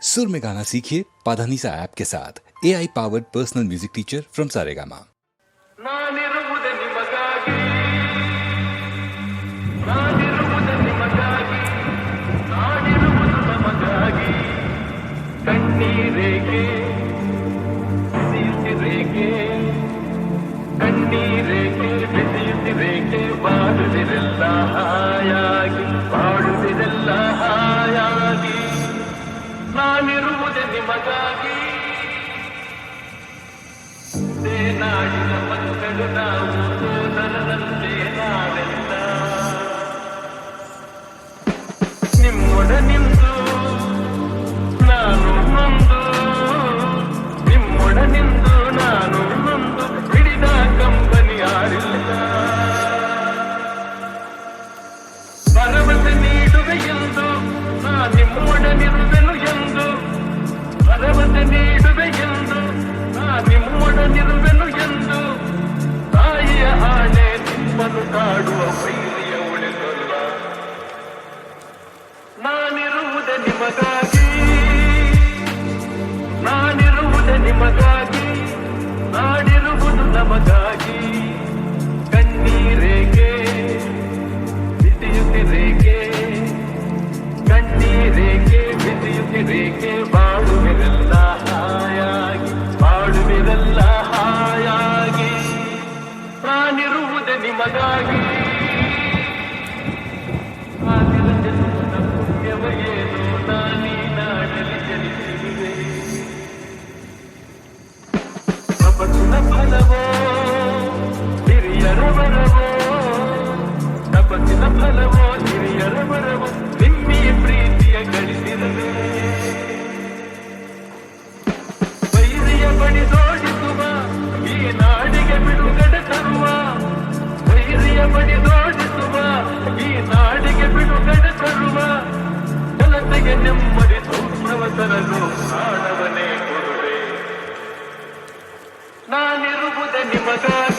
सुर में गाना सीखिए पाधानीसा ऐप के साथ AI powered personal music teacher from Saregama. ನಾನಿರುವುದೇ ನಿಮಗಾಗಿ ನಾಡಿನ ಮಕ್ಕಳು ನಾವು ಸೋದರರಂತೆ ನಾವೆಲ್ಲ ನಿಮ್ಮೊಡನಿಂದು ನಾನು ನೊಂದು ನಿಮ್ಮೊಡನಿಂದು ನಾನು ನೊಂದು ಹಿಡಿದ ಕಂಪನಿ ಯಾರಿಲ್ಲ ಭರವಸೆ ನೀಡುವೆ ಎಂದು ನಾ ನಿಮ್ಮೊಡನಿರುವೆನು ಎಂದು ಭರವಸೆ ನೀಡುವೆ ಎಂದು ನಾ ನಿಮ್ಮೊಡನಿರುವೆನು ಎಂದು ತಾಯಿಯ ಆಣೆ ನಿಮ್ಮನ್ನು ಕಾಡುವ ವೈರಿಯ ಉಳಿಸಲ್ಲ ನಾನಿರುವುದೇ ನಿಮಗಾಗಿ ನಾನಿರುವುದೇ ನಿಮಗಾಗಿ ನಾಡಿರುವುದು ನಮಗಾಗಿ ಕಣ್ಣೀರೇಕೆ ಬಿಸಿಯುತ್ತಿರೇಕೆ ಕಣ್ಣೀರೇಕೆ ಬಿಸಿಯುತ್ತಿರೇಕೆ ಬಾಳುವಿರಲ್ಲ ಹಾಯಾಗಿ ಬಾಳುವಿರಲ್ಲ ಹಾಯಾಗಿ ನಾನಿರುವುದೇ ನಿಮಗಾಗಿ ಪುಣ್ಯವಯೇನು ನಾನೀ ನಾಡಲಿ ಜನಿಸಿರುವೆ ತಪಸ್ಸಿನ ಫಲವೋ ಹಿರಿಯರ ವರವೋ ತಪಸ್ಸಿನ ಫಲವೋ ಹಿರಿಯರ ವರವೋ ನಿಮ್ಮಿ ಪ್ರೀತಿಯ ಗಳಿಸಿರವೆ ವೈರಿಯ ಬಡಿದೋಡಿಸುವ ಈ ನಾಡಿಗೆ ಬಿಡುಗಡೆ ತರುವ ವೈರಿಯ ಬಡಿದೋಡಿಸುವ ಈ ನಾಡಿಗೆ ಬಿಡುಗಡೆ ತರುವ ಜನತೆಗೆ ನೆಮ್ಮದಿ ಸೌಖ್ಯವ ತರಲು ಪ್ರಾಣವನ್ನೇ ಕೊಡುವೆ ನಾನಿರುವುದೇ ನಿಮಗಾಗಿ